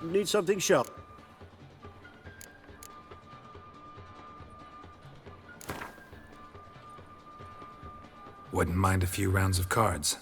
Need something sharp. Wouldn't mind a few rounds of cards.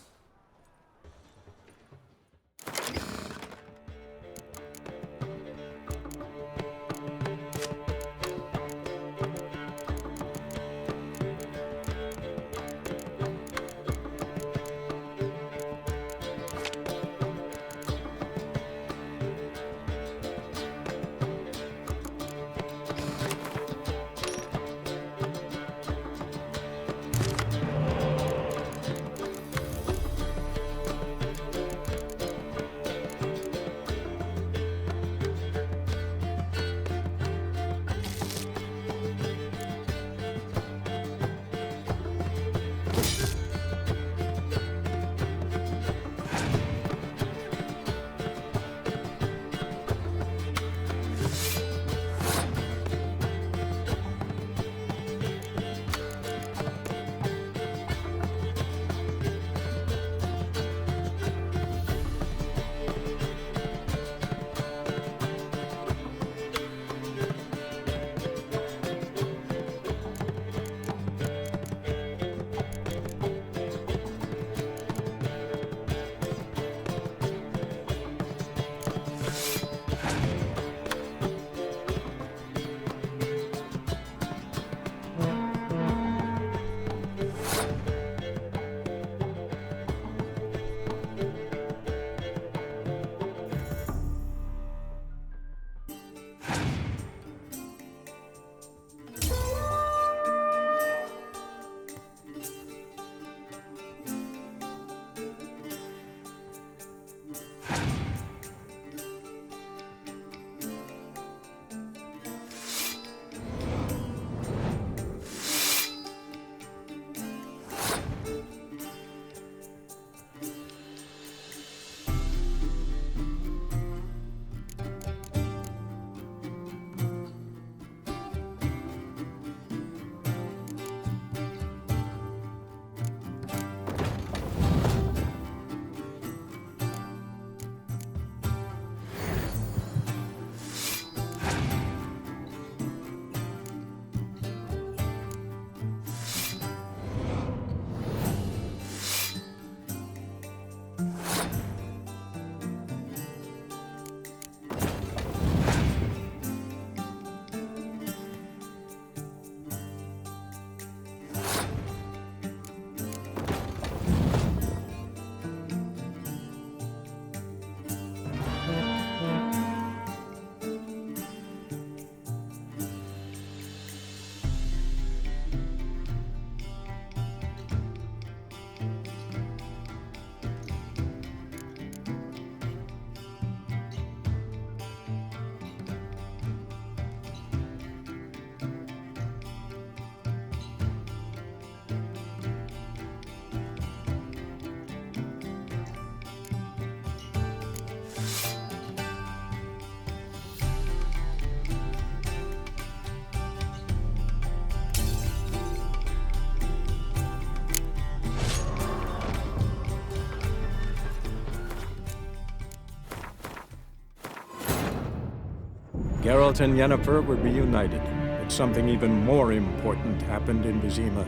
Geralt and Yennefer were reunited, but something even more important happened in Vizima.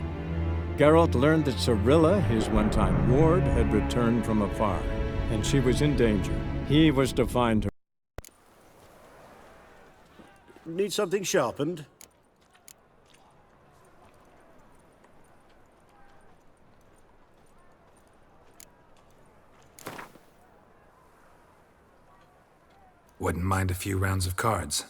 Geralt learned that Cirilla, his one-time ward, had returned from afar, and she was in danger. He was to find her. Need something sharpened? Wouldn't mind a few rounds of cards.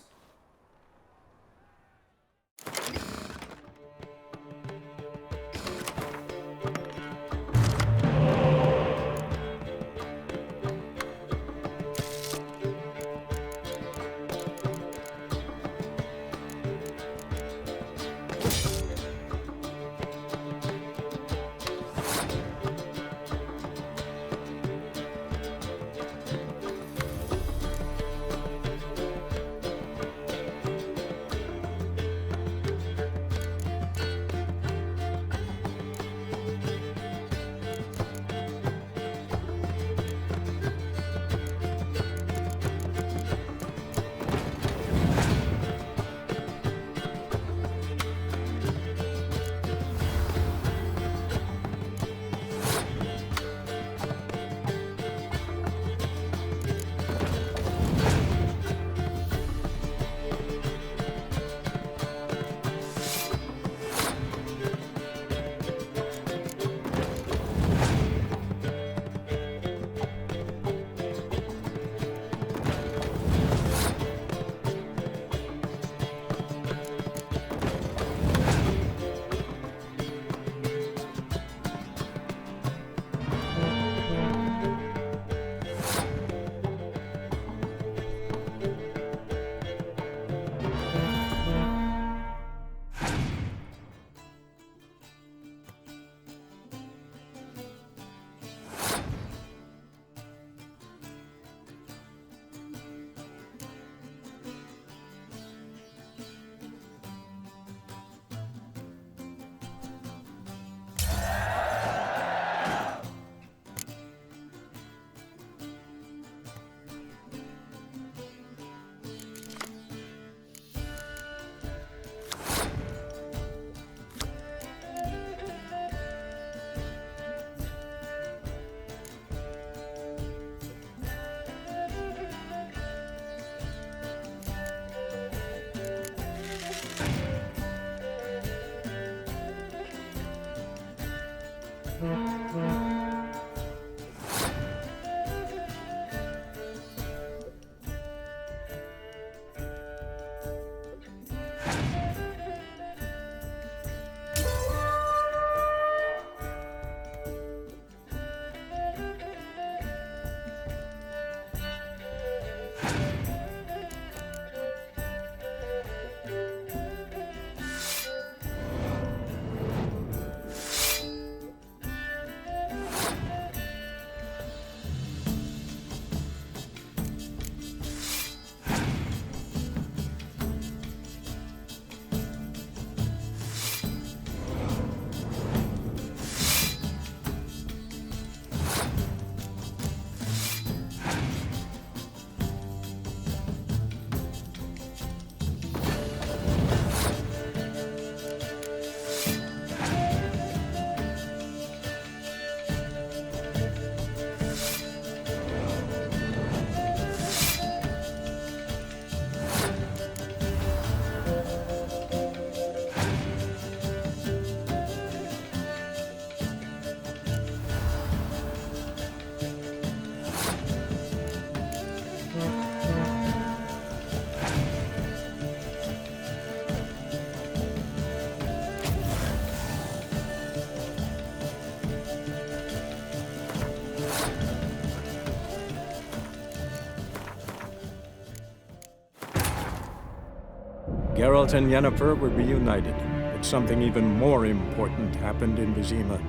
Geralt and Yennefer were reunited, but something even more important happened in Vizima.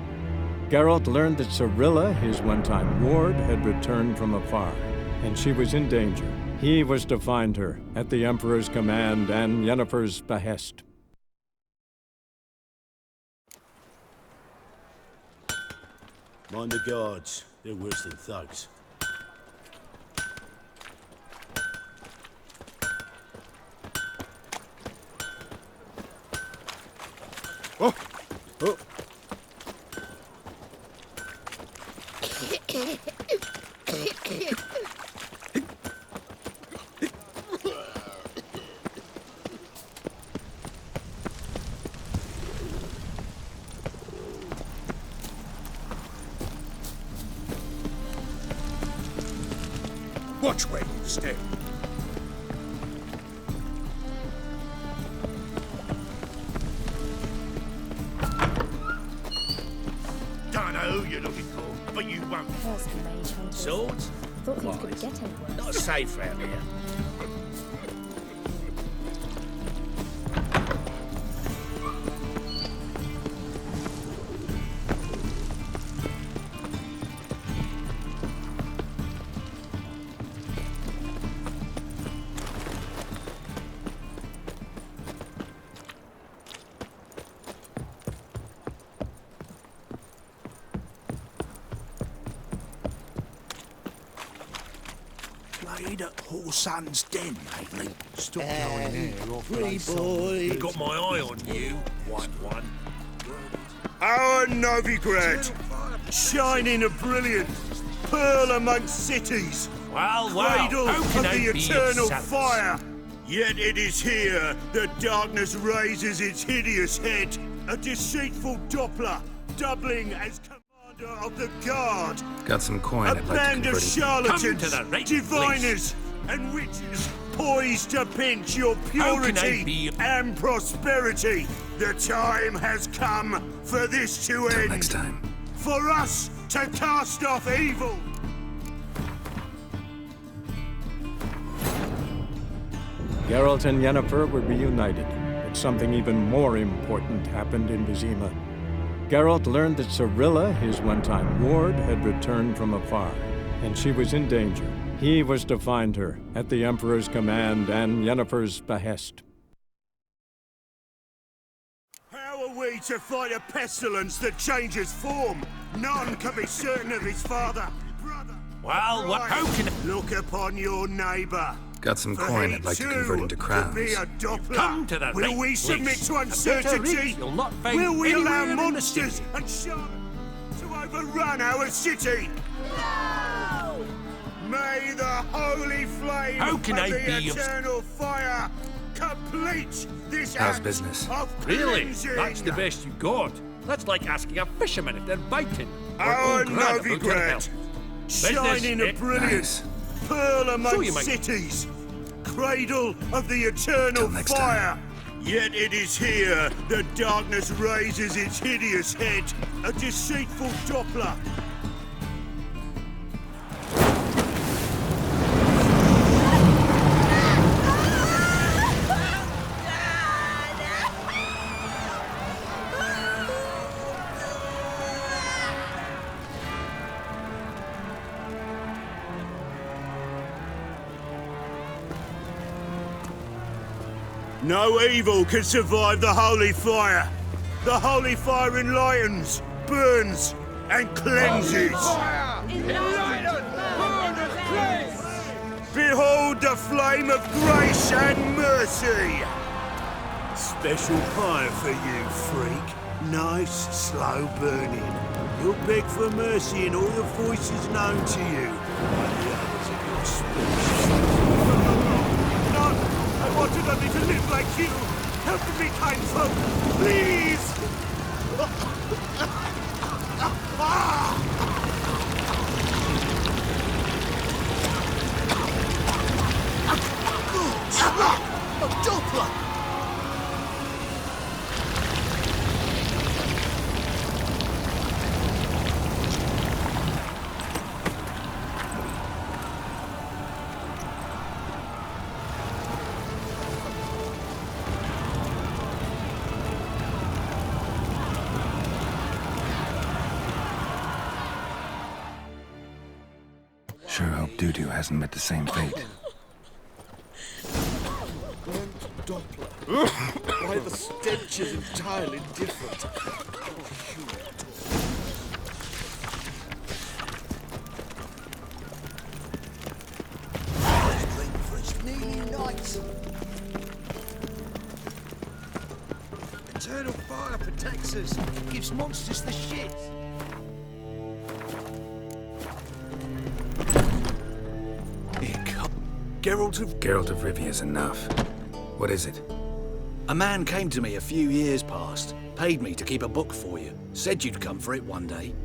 Geralt learned that Cirilla, his one-time ward, had returned from afar, and she was in danger. He was to find her, at the Emperor's command and Yennefer's behest. Mind the guards. They're worse than thugs. Oh! Oh! Watch where you step. Don't know who you're looking for, but you won't. First mage hunters. Swords? Thought things could get any worse. Not safe round here. Played at Whoreson's Den lately. Stop going there or Free boy. Got my eye on you, white one. Our Novigrad! Shining a brilliant pearl amongst cities! Well, Cradle how of can I the be eternal of service? fire! Yet it is here that darkness raises its hideous head, a deceitful Doppler, doubling as commander of the guard, Got some coin a I'd like to band of convert into. Come charlatans, to the right diviners, and witches poised to pinch your How can I purity be- and prosperity. The time has come for this to Till end. next time. For us to cast off evil. Geralt and Yennefer were reunited, but something even more important happened in Vizima. Geralt learned that Cirilla, his one-time ward, had returned from afar, and she was in danger. He was to find her, at the Emperor's command and Yennefer's behest. How are we to fight a pestilence that changes form? None can be certain of his father, brother. Well, what? How can I... Look upon your neighbour. Got some For coin he I'd like to too convert into crowns. could be a Doppler. Come to the Will right we submit place. to A better uncertainty? reach you'll not find Will we allow anywhere in the monsters city. and charlatans to overrun our city? No! May the holy flame How can of I the be of- eternal fire complete this How's act business? of Really? cleansing. That's the best you got. That's like asking a fisherman if they're biting. Or Our old Grad about your Novigrad, health. shining a Business, brilliant Nice. pearl Sure among you might. cities, cradle of the eternal Till next fire. Yet it is here that darkness raises its hideous head, a deceitful Doppler. No evil can survive the holy fire. The holy fire enlightens, burns, and cleanses. Behold the flame of grace and mercy. Special fire for you, freak. Nice, slow burning. You'll beg for mercy in all the voices known to you. Like the others of your species. No, I wanted only to live like you. Help me, kind folk, please. A Doppler! two hasn't met the same fate. Why, the stench is entirely different. Eternal fire protects us. Gives monsters the shit. Geralt of... Geralt of Rivia's enough. What is it? A man came to me a few years past, paid me to keep a book for you. Said you'd come for it one day.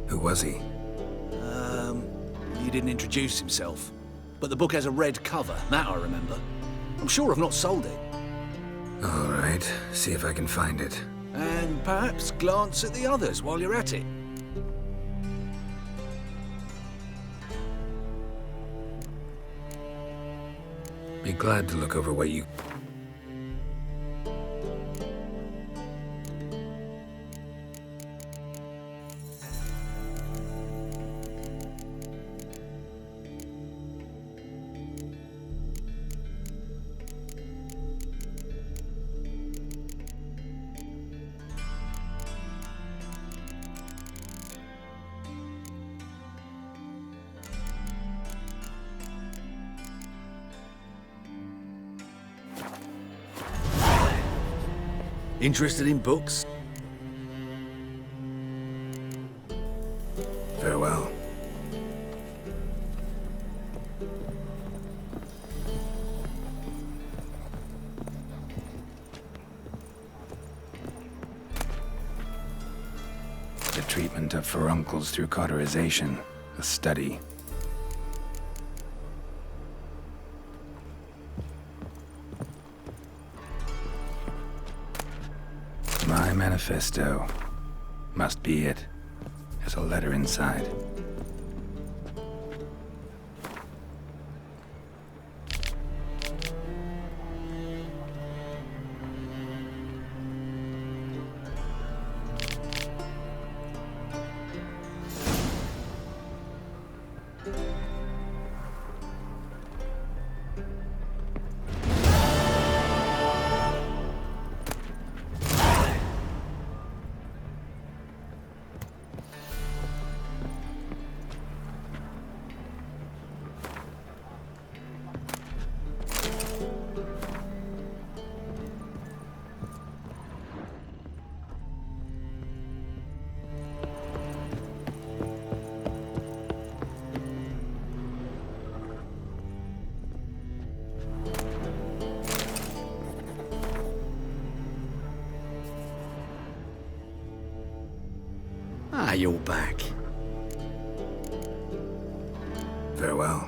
Who was he? He didn't introduce himself. But the book has a red cover, that I remember. I'm sure I've not sold it. All right, see if I can find it. And perhaps glance at the others while you're at it. Be glad to look over what you... Interested in books? Farewell. The treatment of furuncles through cauterization, a study. My manifesto. Must be it. There's a letter inside. Ah, you're back. Farewell.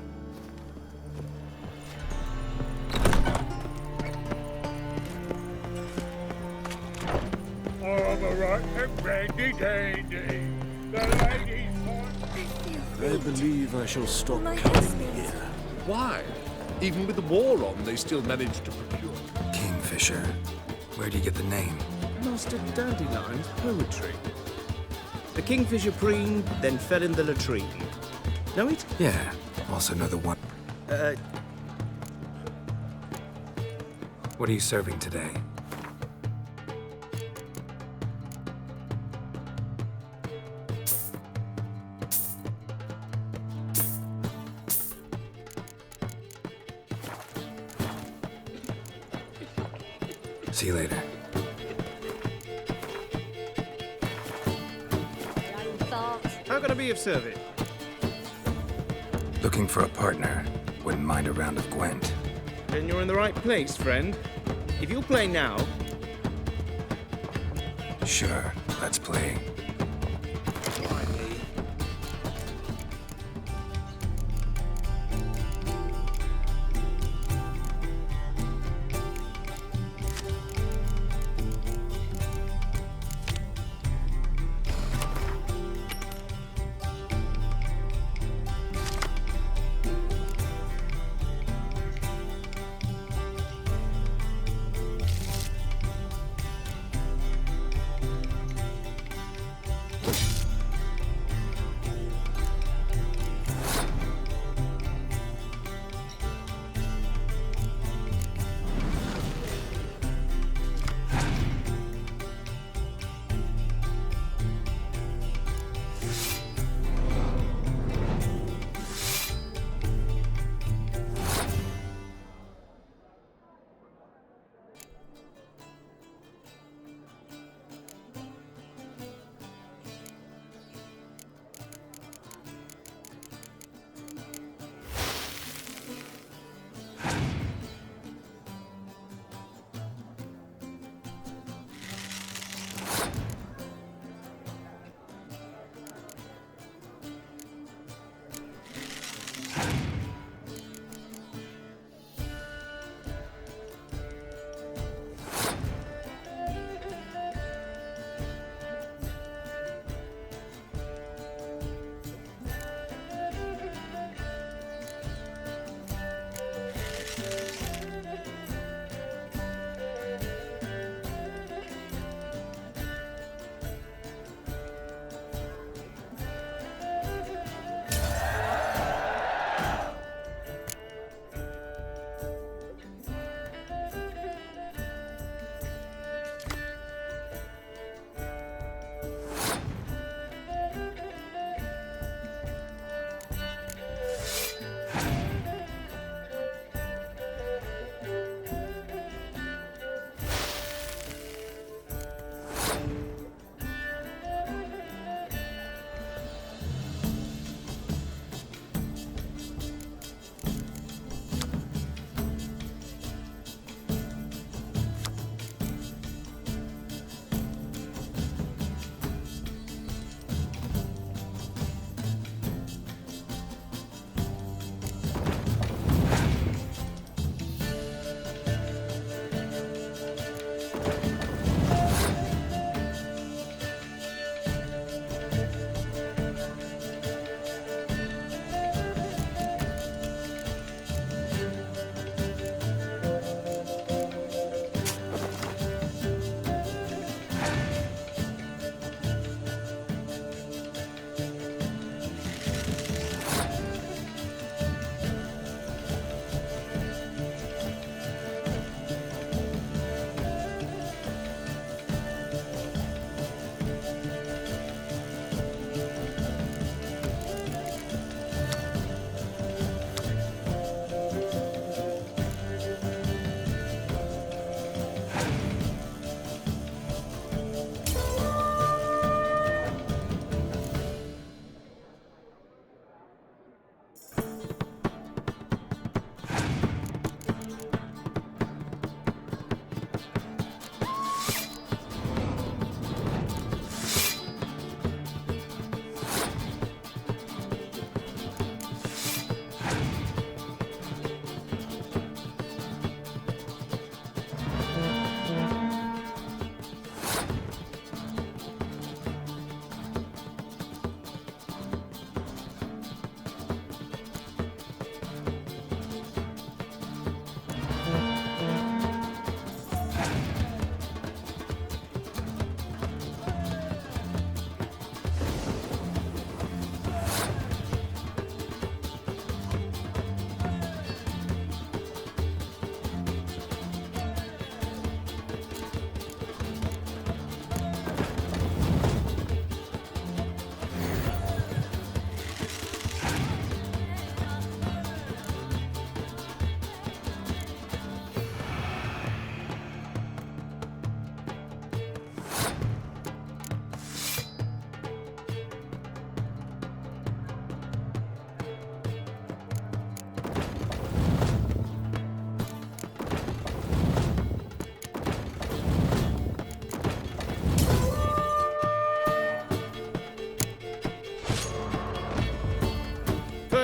Alright, ready, dandy. The ladies I I believe I shall stop My coming husband. here. Why? Even with the war on, they still managed to procure. Kingfisher. Where do you get the name? Master Dandelion's poetry. The kingfisher preened, then fell in the latrine. Know it? Yeah. Also know the one. What are you serving today? See you later. How can I be of service? Looking for a partner. Wouldn't mind a round of Gwent. Then you're in the right place, friend. If you'll play now, Sure, let's play.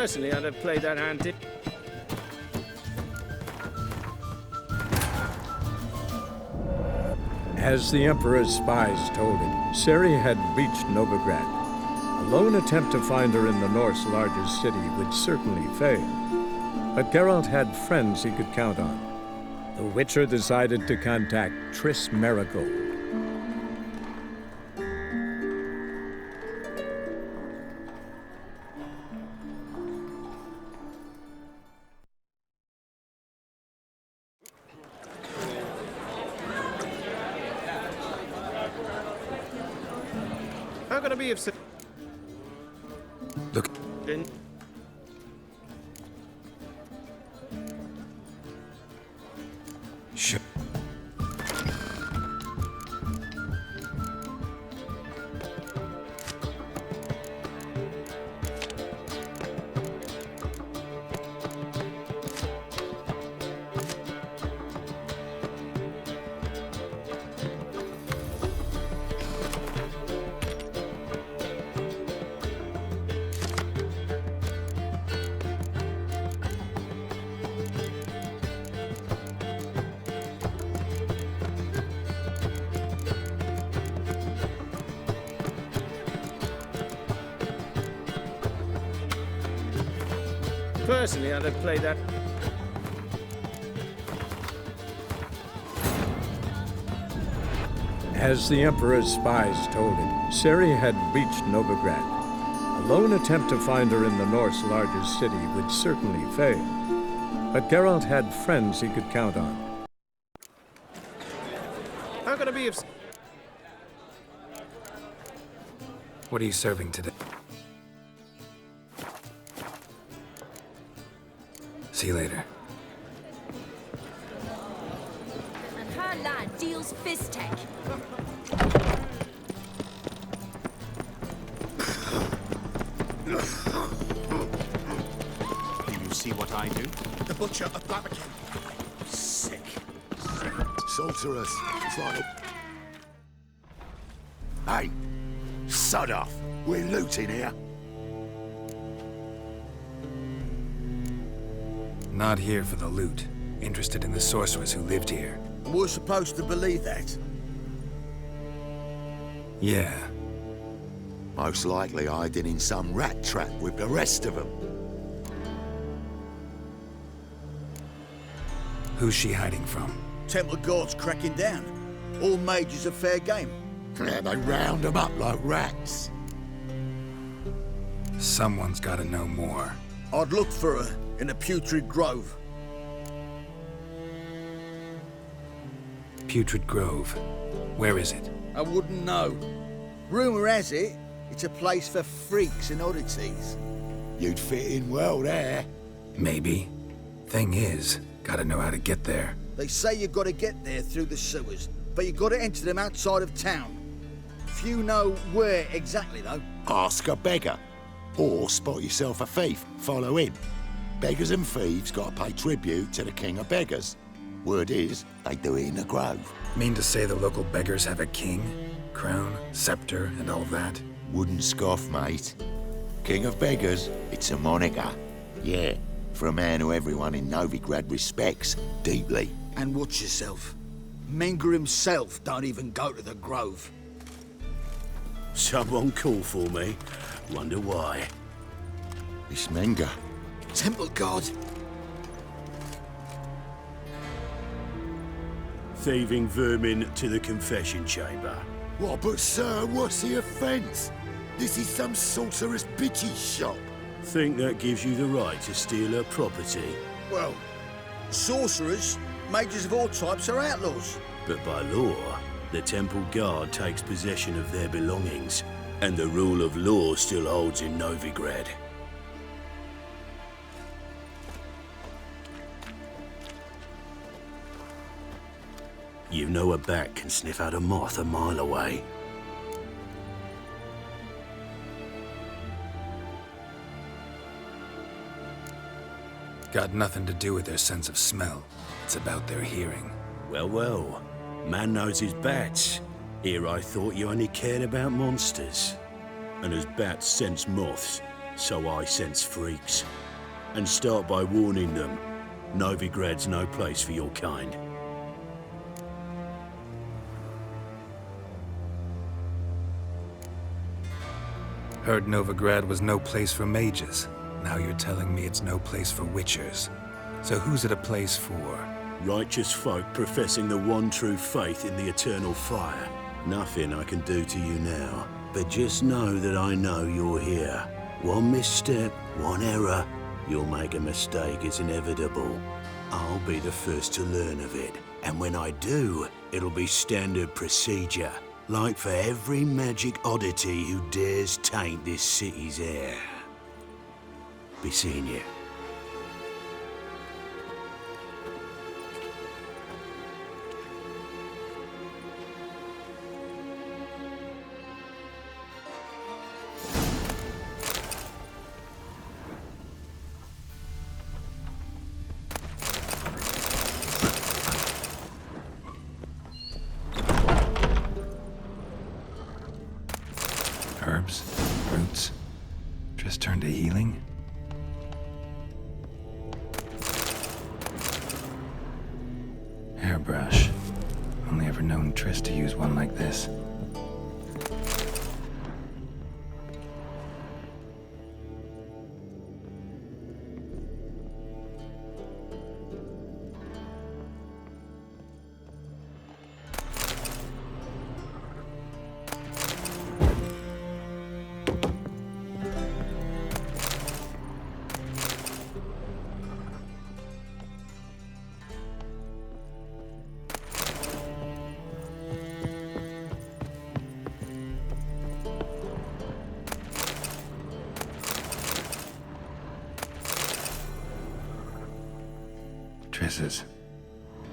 Personally, I'd have played that hand. As the Emperor's spies told him, Ciri had reached Novigrad. A lone attempt to find her in the North's largest city would certainly fail. But Geralt had friends he could count on. The Witcher decided to contact Triss Merigold. How could I be of such... Look, sure. Personally, I'd have played that. As the Emperor's spies told him, Ciri had reached Novigrad. A lone attempt to find her in the North's largest city would certainly fail. But Geralt had friends he could count on. How could I be of... What are you serving today? See you later. And her lad deals fist tech. Do you see what I do? The butcher of Barbican. Sick. Sorceress. It's like Hey, sod off. we're looting here. Not here for the loot. Interested in the sorceress who lived here. We're supposed to believe that. Yeah. Most likely hiding in some rat trap with the rest of them. Who's she hiding from? Temple Guard's cracking down. All mages are fair game. Yeah, they round them up like rats. Someone's gotta know more. I'd look for her in the Putrid Grove. Putrid Grove. Where is it? I wouldn't know. Rumour has it, it's a place for freaks and oddities. You'd fit in well there. Maybe. Thing is, gotta know how to get there. They say you've got to get there through the sewers, but you've got to enter them outside of town. Few know where exactly, though. Ask a beggar. Or spot yourself a thief. Follow him. Beggars and thieves got to pay tribute to the king of beggars. Word is, they do it in the grove. Mean to say the local beggars have a king, crown, scepter, and all that? Wouldn't scoff, mate. King of beggars, it's a moniker. Yeah, for a man who everyone in Novigrad respects deeply. And watch yourself. Menger himself don't even go to the Grove. Someone call for me. Wonder why. It's Menger. Temple Guard. Thieving vermin to the confession chamber. What, but sir, what's the offence? This is some sorceress bitch's shop. Think that gives you the right to steal her property? Well, sorcerers, mages of all types are outlaws. But by law, the Temple Guard takes possession of their belongings, and the rule of law still holds in Novigrad. You know a bat can sniff out a moth a mile away. Got nothing to do with their sense of smell. It's about their hearing. Well, well. Man knows his bats. Here I thought you only cared about monsters. And as bats sense moths, So I sense freaks. And start by warning them. Novigrad's no place for your kind. Heard Novigrad was no place for mages. Now you're telling me it's no place for witchers. So who's it a place for? Righteous folk professing the one true faith in the eternal fire. Nothing I can do to you now. But just know that I know you're here. One misstep, one error. You'll make a mistake, it's inevitable. I'll be the first to learn of it. And when I do, it'll be standard procedure. Like for every magic oddity who dares taint this city's air. Be seeing you. Herbs? Roots? Just turn to healing? Hairbrush. Only ever known Triss to use one like this. Triss's.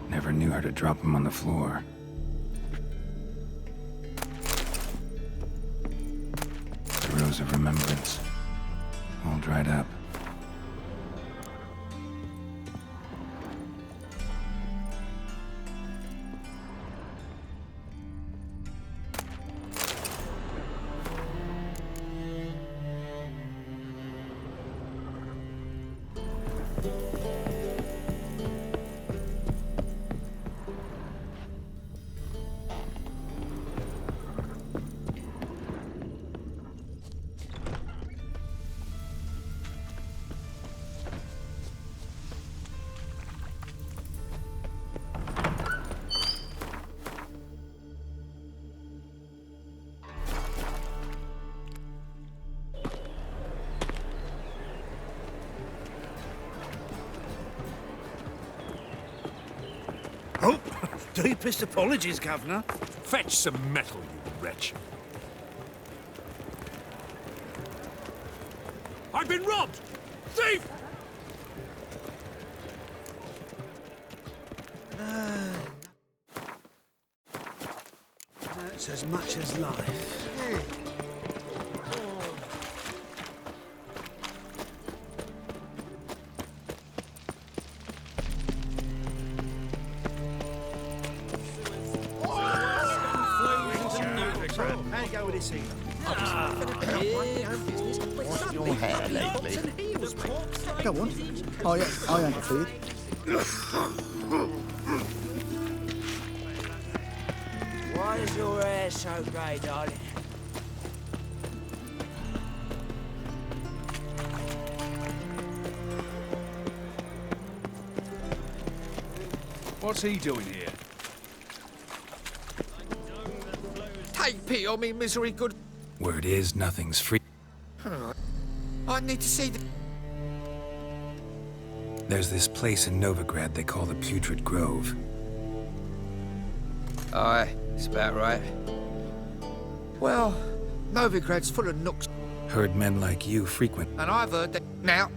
Never knew her to drop them on the floor. The Rose of Remembrance. All dried up. Oh, deepest apologies, Governor. Fetch some metal, you wretch. I've been robbed! Thief! That's as much as life. How you go with this evening? What's your hair lately? Go on. I interfered. Why is your hair so grey, darling? What's he doing here? Take pity on me, misery good. Word is, nothing's free. I need to see the... There's this place in Novigrad they call the Putrid Grove. Aye, it's about right. Well, Novigrad's full of nooks, Heard men like you frequent. and I've heard that... Now...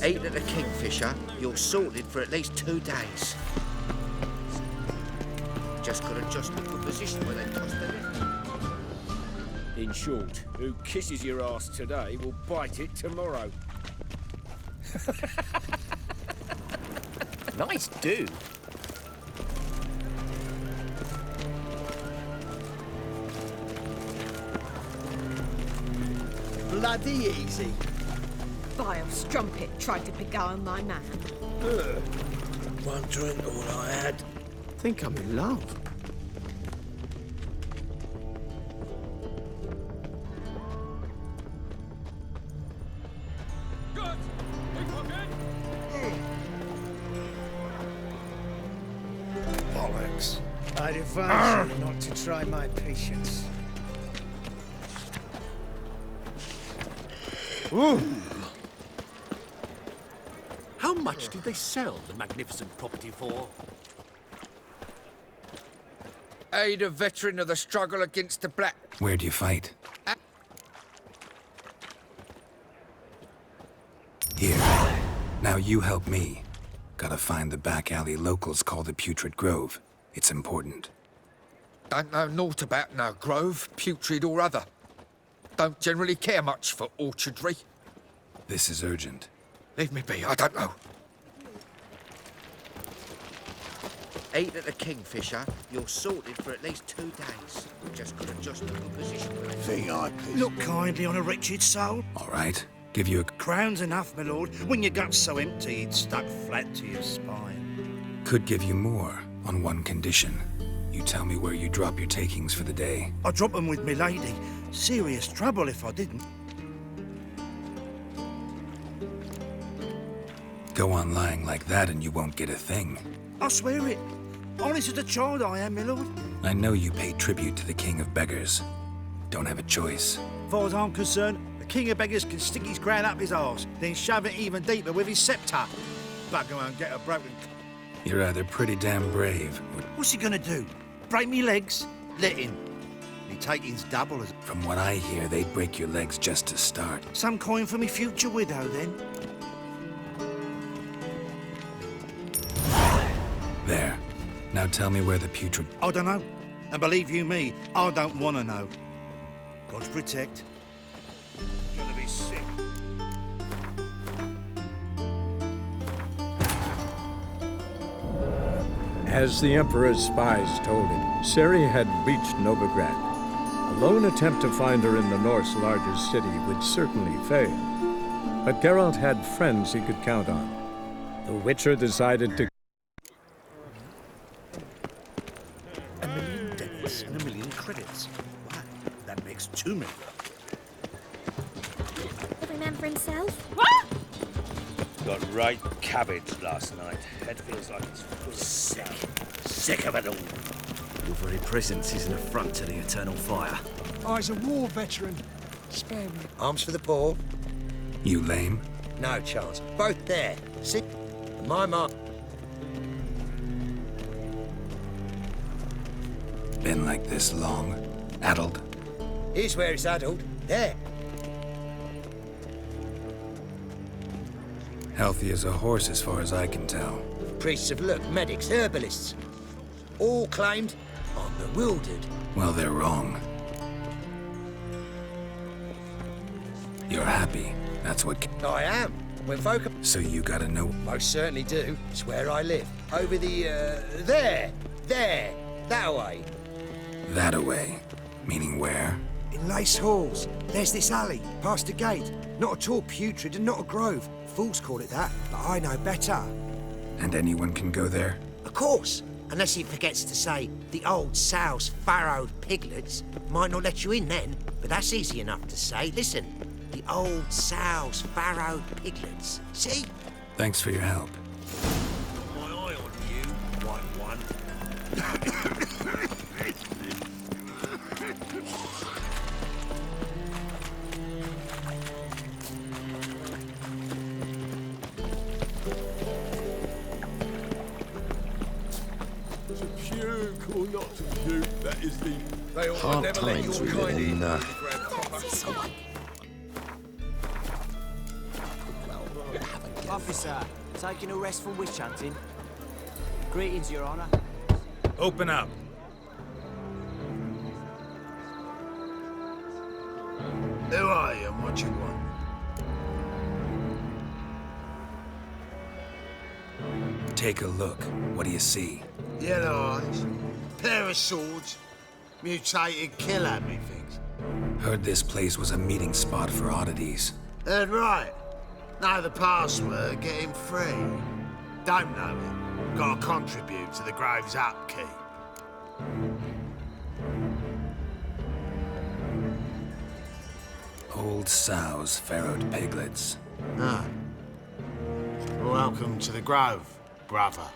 Eat at the Kingfisher, you're sorted for at least 2 days. Just got to adjust the good position where they toss the lid. In short, who kisses your ass today will bite it tomorrow. Nice do. bloody easy. Vile strumpet tried to beguile my man. One drink, all I had. Think I'm in love. Bollocks. I'd advise you not to try my patience. How much did they sell the magnificent property for? Aid a veteran of the struggle against the Black. Where do you fight? Here. Now you help me. Gotta find the back alley locals call the Putrid Grove. It's important. Don't know naught about no grove, putrid or other. Don't generally care much for orchardry. This is urgent. Leave me be, I don't know. Eat at the Kingfisher, you're sorted for at least 2 days. Just got to adjust the position. Think I could. Look kindly on a wretched soul. All right. Give you a... Crown's enough, my lord. When your gut's so empty, it's stuck flat to your spine. Could give you more, on one condition. You tell me where you drop your takings for the day. I drop them with me lady. Serious trouble if I didn't. Go on lying like that and you won't get a thing. I swear it. Honest as a child I am, my lord. I know you pay tribute to the King of Beggars. Don't have a choice. As far as I'm concerned, the King of Beggars can stick his crown up his arse, then shove it even deeper with his sceptre. Bugger won't get a broken... You're either pretty damn brave, or What's he gonna do? Break me legs? Let him. Me taking's double as... from what I hear, they'd break your legs just to start. Some coin for me future widow, then. There. Now tell me where the Putrid... I don't know. And believe you me, I don't want to know. God protect. Gonna be sick. As the Emperor's spies told him, Ciri had reached Novigrad. A lone attempt to find her in the North's largest city would certainly fail. But Geralt had friends he could count on. The Witcher decided to... $1 million debts and $1 million credits. Wow, that makes 2 million. Every man for himself? Got right cabbage last night. Head feels like it's full of sick. Sick of it all. Your very presence is an affront to the eternal fire. I's a war veteran. Spare me. Arms for the poor. You lame? No chance. Both there. See? My mark. Been like this long? Addled? Here's where it's addled. There. Healthy as a horse as far as I can tell. Priests of luck, medics, herbalists. All claimed I'm bewildered. Well, they're wrong. You're happy. That's what... I am. When folk... So you gotta know... Most certainly do. It's where I live. Over the, there. That way. That away. Meaning where? In Lace Halls. There's this alley, past the gate. Not at all putrid and not a grove. Fools call it that, but I know better. And anyone can go there? Of course. Unless he forgets to say the old sow's farrowed piglets. Might not let you in then, but that's easy enough to say. Listen, the old sow's farrowed piglets. See? Thanks for your help. My eye on you, white one. Puke or not to puke, that is the... They all Hard never let times your we kind live in. in. Officer, taking a rest from witch hunting. Greetings, Your Honor. Open up. Who are you and what you want? Take a look. What do you see? Yellow eyes, pair of swords, mutated killer me things. Heard this place was a meeting spot for oddities. Heard right. Know the password, get him free. Don't know it. Gotta contribute to the Grove's upkeep. Old sows, farrowed piglets. Ah. Welcome to the Grove, brother.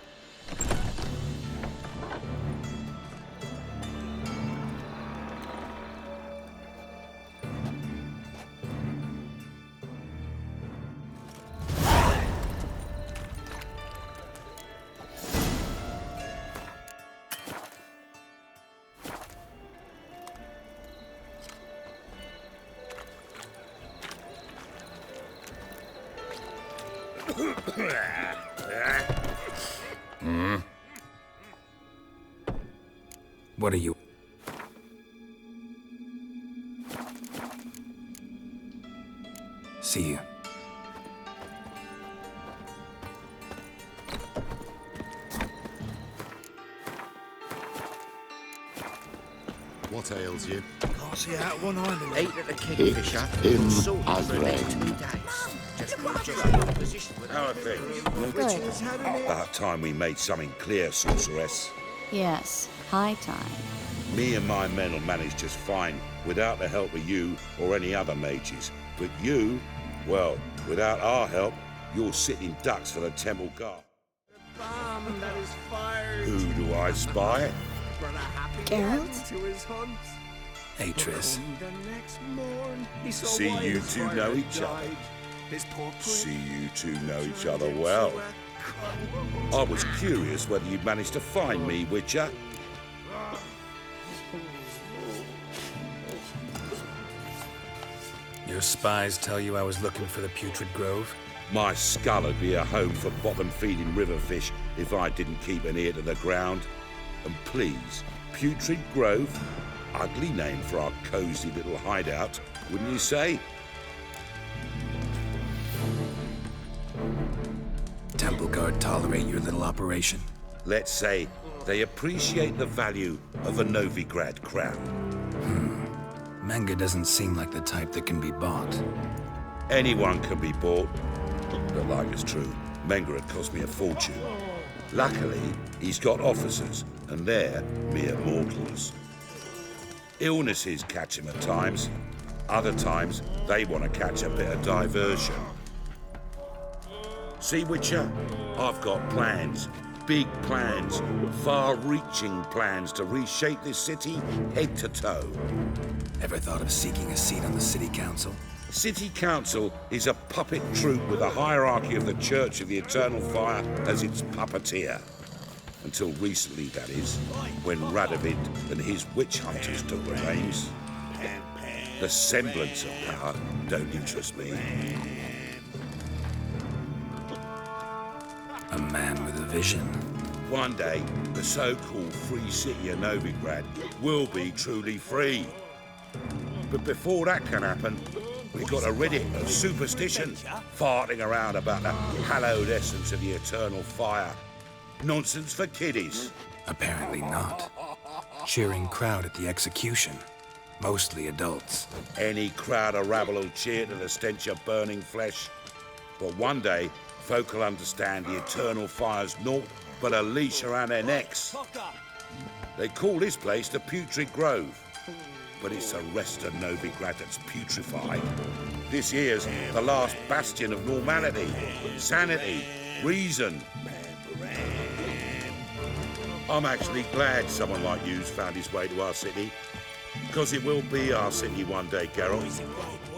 What are you? See you. What ails you? Can't see out one eye. Ate at the Kingfisher. Him Sorted for the Azrael. next 2 days. Just in opposition with How are things? About time we made something clear, sorceress. Yes, high time. Me and my men will manage just fine without the help of you or any other mages. But you, well, without our help, you're sitting ducks for the temple guard. Who do I spy? Geralt? Atris. See you two know each other. See you two know each other well. I was curious whether you'd managed to find me, Witcher. Your spies tell you I was looking for the Putrid Grove? My skull would be a home for bottom-feeding river fish if I didn't keep an ear to the ground. And please, Putrid Grove? Ugly name for our cozy little hideout, wouldn't you say? Temple Guard tolerate your little operation? Let's say they appreciate the value of a Novigrad crown. Manga doesn't seem like the type that can be bought. Anyone can be bought. But like it's true, Menga had cost me a fortune. Luckily, he's got officers, and they're mere mortals. Illnesses catch him at times. Other times, they want to catch a bit of diversion. See, Witcher? I've got plans. Big plans. Far-reaching plans to reshape this city head to toe. Ever thought of seeking a seat on the city council? City Council is a puppet troupe with a hierarchy of the Church of the Eternal Fire as its puppeteer. Until recently, that is, when Radovid and his witch hunters took the reins. The semblance of power don't interest me. A man with a vision. One day, the so-called free city of Novigrad will be truly free. But before that can happen, we've got a rid of superstition, farting around about the hallowed essence of the eternal fire. Nonsense for kiddies. Apparently not. Cheering crowd at the execution. Mostly adults. Any crowd or rabble will cheer to the stench of burning flesh. But one day, folk will understand the eternal fire's naught but a leash around their necks. They call this place the Putrid Grove. But it's the rest of Novigrad that's putrefied. This here's the last bastion of normality, sanity, reason. I'm actually glad someone like you's found his way to our city. Because it will be our city one day, Geralt.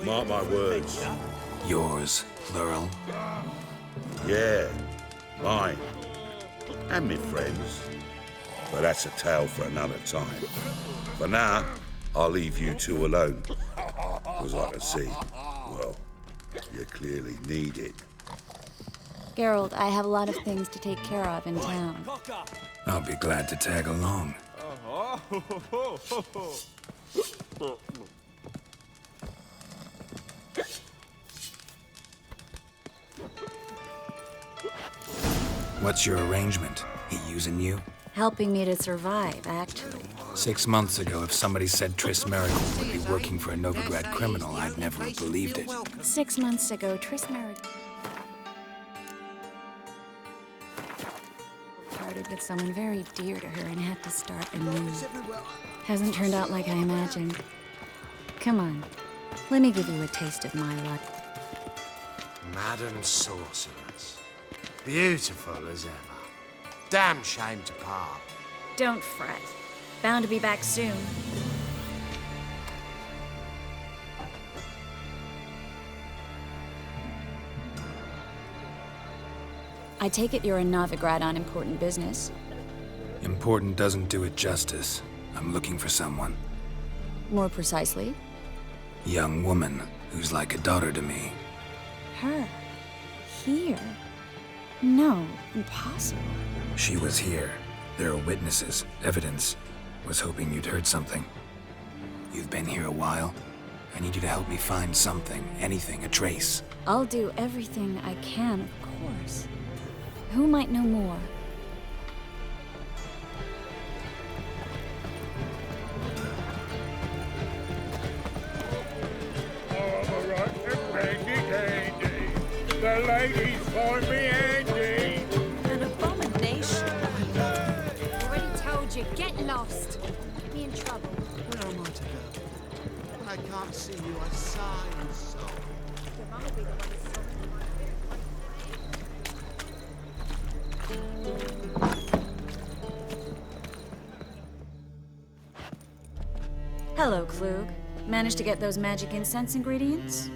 Mark my words. Yours, plural. Yeah, mine. And me friends. But that's a tale for another time. For now, I'll leave you two alone. Because I can see, well, you clearly need it. Geralt, I have a lot of things to take care of in town. I'll be glad to tag along. What's your arrangement? He using you? Helping me to survive, actually. 6 months ago, if somebody said Triss Merigold would be working for a Novigrad criminal, I'd never have believed it. 6 months ago, Triss Merigold parted with someone very dear to her and had to start anew. Hasn't turned out like I imagined. Come on, let me give you a taste of my luck. Madam Sorceress. Beautiful as ever. Damn shame to part. Don't fret. Bound to be back soon. I take it you're in Novigrad on important business. Important doesn't do it justice. I'm looking for someone. More precisely? Young woman who's like a daughter to me. Her? Here? No, impossible. She was here. There are witnesses, evidence. Was hoping you'd heard something. You've been here a while. I need you to help me find something, anything, a trace. I'll do everything I can, of course. Who might know more? The ladies find me handy. An abomination. Already told you, get lost. Get me in trouble. Where am I to go? I can't see you, I sigh and sob. Your mum will be the one who's Hello, Klug. Managed to get those magic incense ingredients?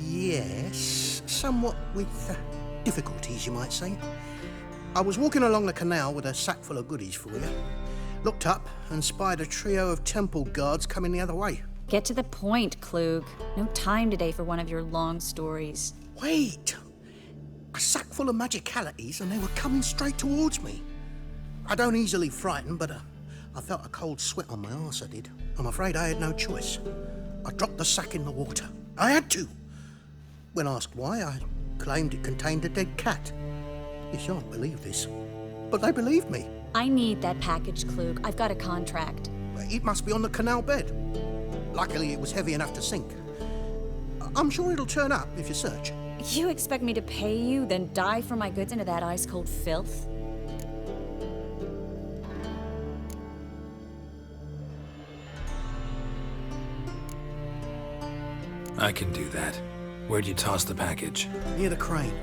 Yes, somewhat with difficulties, you might say. I was walking along the canal with a sack full of goodies for you. Looked up and spied a trio of temple guards coming the other way. Get to the point, Klug. No time today for one of your long stories. Wait! A sack full of magicalities and they were coming straight towards me. I don't easily frighten, but I felt a cold sweat on my arse, I did. I'm afraid I had no choice. I dropped the sack in the water. I had to. When asked why, I claimed it contained a dead cat. You shan't believe this, but they believed me. I need that package, Klug. I've got a contract. It must be on the canal bed. Luckily, it was heavy enough to sink. I'm sure it'll turn up if you search. You expect me to pay you, then dive for my goods into that ice-cold filth? I can do that. Where'd you toss the package? Near the crane.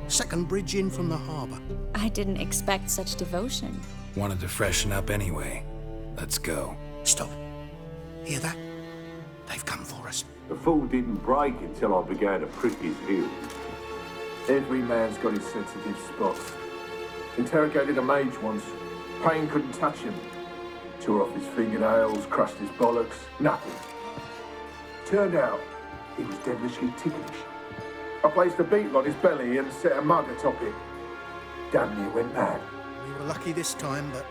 Second bridge in from the harbour. I didn't expect such devotion. Wanted to freshen up anyway. Let's go. Stop. Hear that? They've come for us. The fall didn't break until I began to prick his heels. Every man's got his sensitive spots. Interrogated a mage once. Pain couldn't touch him. Tore off his fingernails, crushed his bollocks. Nothing. Turned out, he was devilishly ticklish. I placed a beetle on his belly and set a mug atop it. Damn near went mad. We were lucky this time, but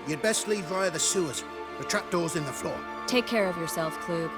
you'd best leave via the sewers. The trapdoor's in the floor. Take care of yourself, Klug.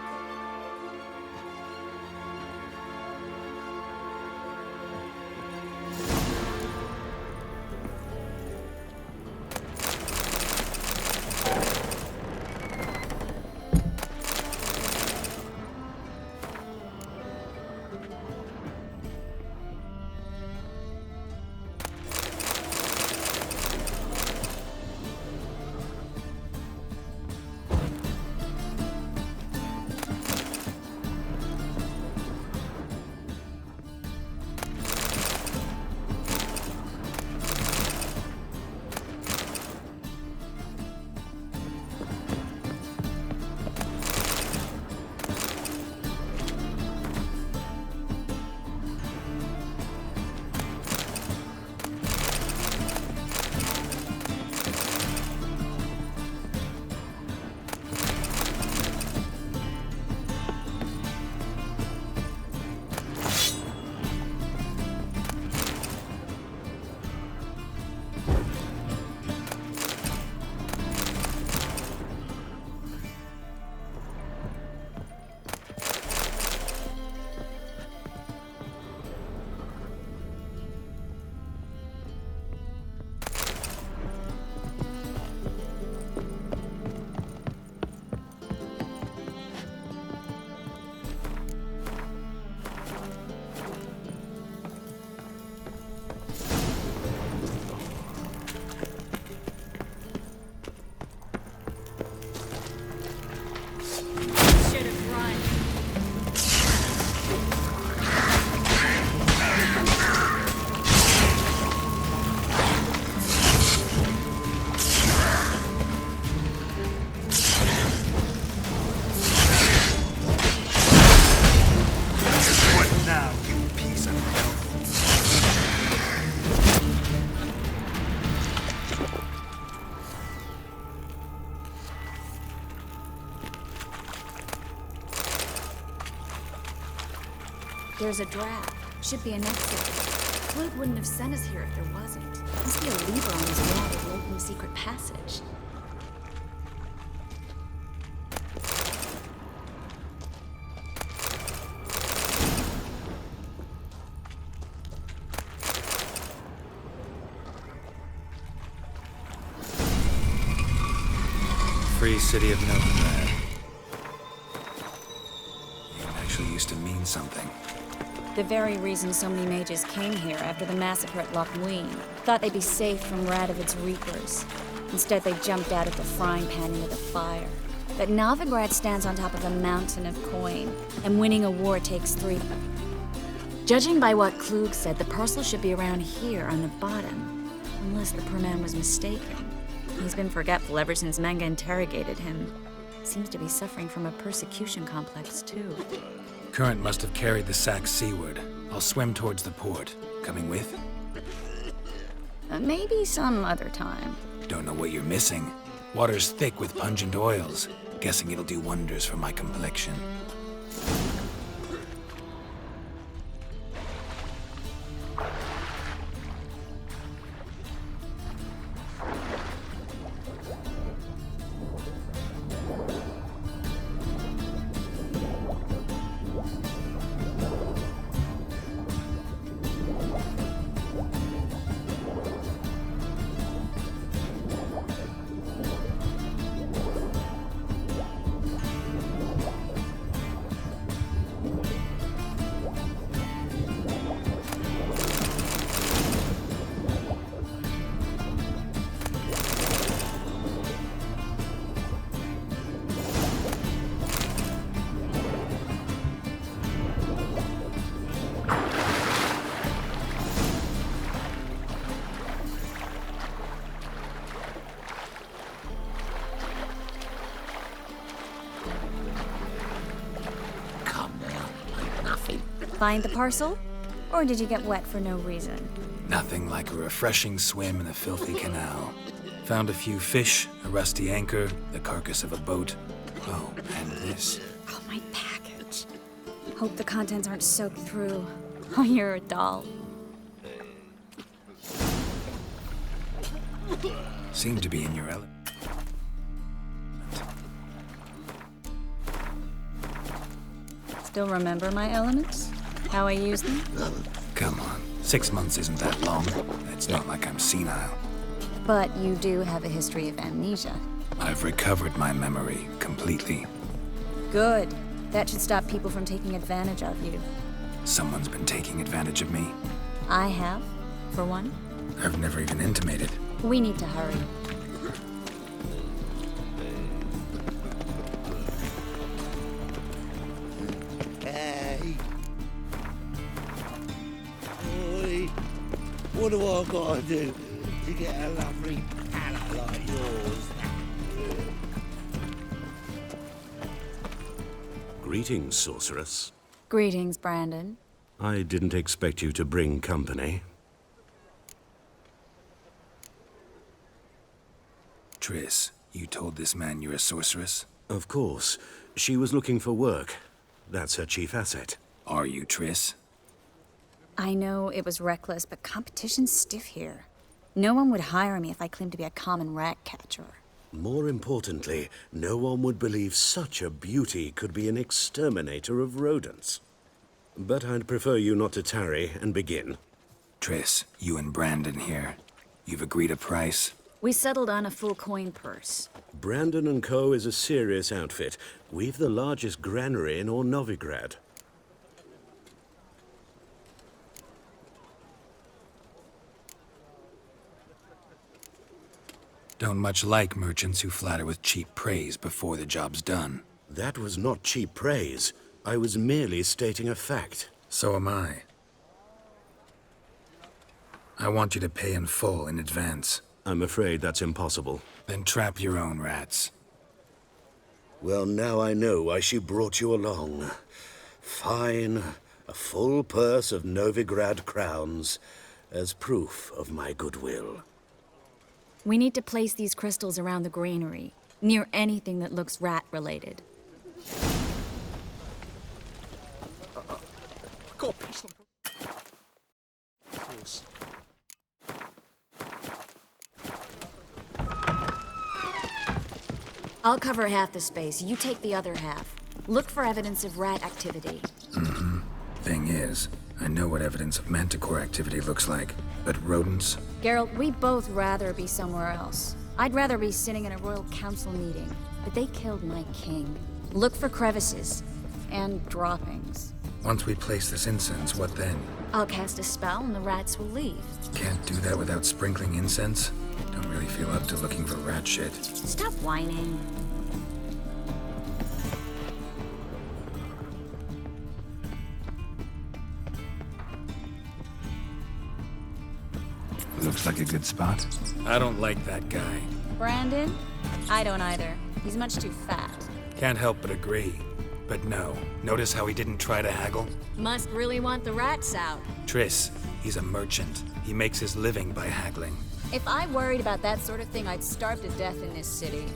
There's a draft. Should be an exit. Flug wouldn't have sent us here if there wasn't. Must be a lever on his wall to open the secret passage. Free city of Novigrad. It actually used to mean something. The very reason so many mages came here after the massacre at Loch Muin. Thought they'd be safe from Radovid's reapers. Instead, they jumped out of the frying pan into the fire. But Novigrad stands on top of a mountain of coin, and winning a war takes 3. Judging by what Klug said, the parcel should be around here on the bottom. Unless the poor man was mistaken. He's been forgetful ever since Manga interrogated him. Seems to be suffering from a persecution complex, too. Current must have carried the sack seaward. I'll swim towards the port. Coming with? Maybe some other time. Don't know what you're missing. Water's thick with pungent oils. Guessing it'll do wonders for my complexion. Find the parcel? Or did you get wet for no reason? Nothing like a refreshing swim in a filthy canal. Found a few fish, a rusty anchor, the carcass of a boat. Oh, and this. Oh, my package. Hope the contents aren't soaked through. Oh, you're a doll. Seem to be in your element. Still remember my elements? How I use them? Come on. 6 months isn't that long. It's not like I'm senile. But you do have a history of amnesia. I've recovered my memory completely. Good. That should stop people from taking advantage of you. Someone's been taking advantage of me. I have, for one. I've never even intimated. We need to hurry. Hey. Oi. What do I gotta do to get a lovely palate like yours? Greetings, sorceress. Greetings, Brandon. I didn't expect you to bring company. Triss, you told this man you're a sorceress? Of course. She was looking for work. That's her chief asset. Are you, Triss? I know it was reckless, but competition's stiff here. No one would hire me if I claimed to be a common rat catcher. More importantly, no one would believe such a beauty could be an exterminator of rodents. But I'd prefer you not to tarry and begin. Triss, you and Brandon here. You've agreed a price? We settled on a full coin purse. Brandon & Co. is a serious outfit. We've the largest granary in all Novigrad. Don't much like merchants who flatter with cheap praise before the job's done. That was not cheap praise. I was merely stating a fact. So am I. I want you to pay in full in advance. I'm afraid that's impossible. Then trap your own rats. Well, now I know why she brought you along. Fine. A full purse of Novigrad crowns as proof of my goodwill. We need to place these crystals around the granary, near anything that looks rat-related. Got I'll cover half the space. You take the other half. Look for evidence of rat activity. Thing is, I know what evidence of manticore activity looks like, but rodents? Geralt, we'd both rather be somewhere else. I'd rather be sitting in a royal council meeting, but they killed my king. Look for crevices and droppings. Once we place this incense, what then? I'll cast a spell and the rats will leave. Can't do that without sprinkling incense? Don't really feel up to looking for rat shit. Stop whining. Looks like a good spot. I don't like that guy. Brandon? I don't either. He's much too fat. Can't help but agree. But no, notice how he didn't try to haggle? Must really want the rats out. Triss, he's a merchant. He makes his living by haggling. If I worried about that sort of thing, I'd starve to death in this city.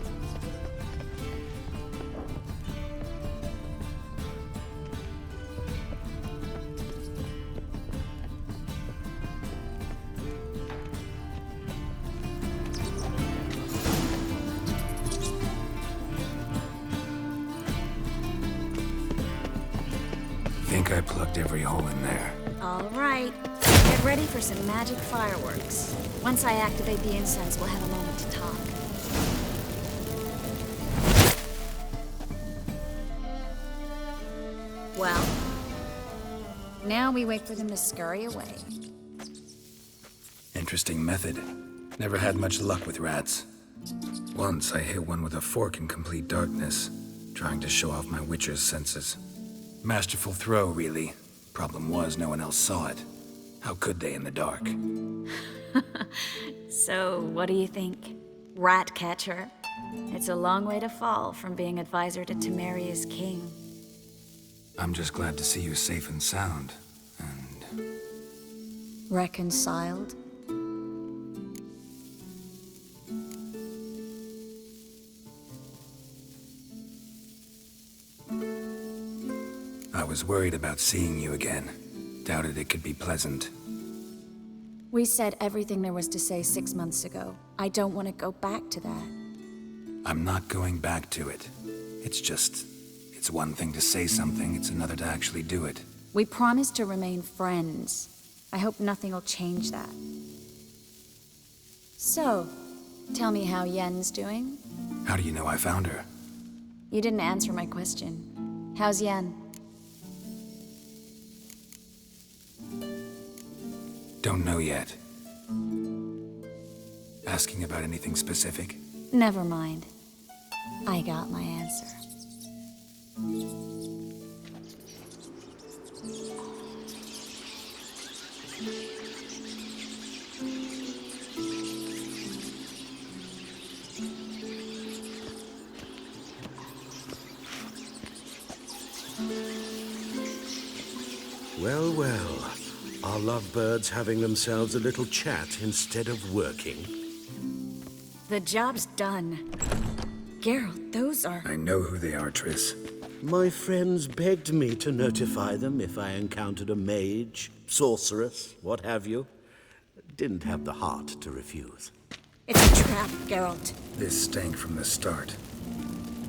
Think I plugged every hole in there. All right. Get ready for some magic fireworks. Once I activate the incense, we'll have a moment to talk. Well, now we wait for them to scurry away. Interesting method. Never had much luck with rats. Once I hit one with a fork in complete darkness, trying to show off my witcher's senses. Masterful throw, really. Problem was, no one else saw it. How could they in the dark? So, what do you think? Rat catcher? It's a long way to fall from being advisor to Temeria's king. I'm just glad to see you safe and sound. And Reconciled? I was worried about seeing you again. Doubted it could be pleasant. We said everything there was to say 6 months ago. I don't want to go back to that. I'm not going back to it. It's one thing to say something, it's another to actually do it. We promised to remain friends. I hope nothing will change that. So, tell me how Yen's doing? How do you know I found her? You didn't answer my question. How's Yen? Don't know yet. Asking about anything specific? Never mind. I got my answer. Well, well. Are lovebirds having themselves a little chat instead of working? The job's done. Geralt, those are... I know who they are, Triss. My friends begged me to notify them if I encountered a mage, sorceress, what have you. Didn't have the heart to refuse. It's a trap, Geralt. This stank from the start.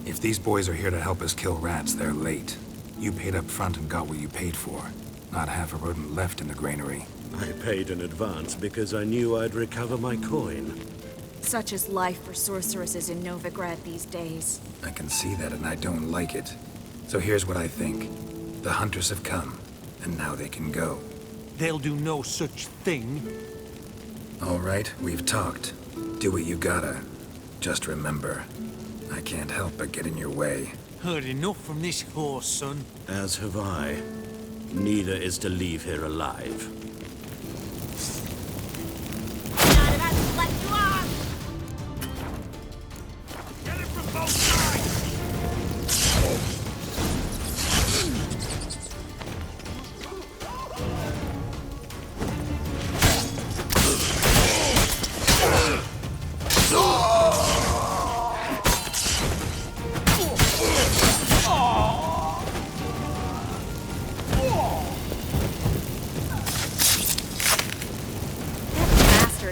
If these boys are here to help us kill rats, they're late. You paid up front and got what you paid for. Not half a rodent left in the granary. I paid in advance because I knew I'd recover my coin. Such is life for sorceresses in Novigrad these days. I can see that and I don't like it. So here's what I think. The hunters have come, and now they can go. They'll do no such thing. All right, we've talked. Do what you gotta. Just remember, I can't help but get in your way. Heard enough from this horse, son. As have I. Neither is to leave here alive. Get it from both sides!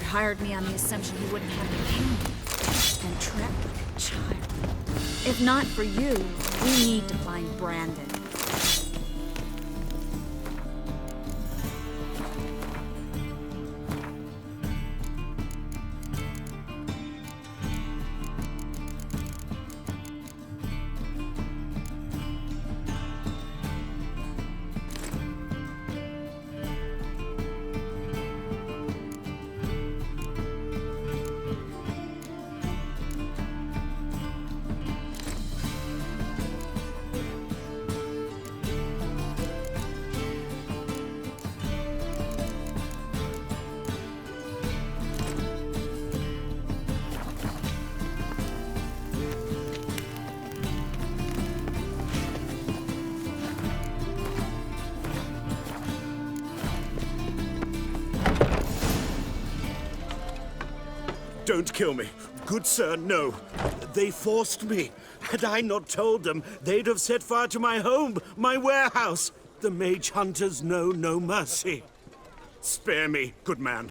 Hired me on the assumption he wouldn't have me hanged and trapped like a child. If not for you, we need to find Brandon. Don't kill me. Good sir, no. They forced me. Had I not told them, they'd have set fire to my home, my warehouse. The mage hunters know no mercy. Spare me, good man.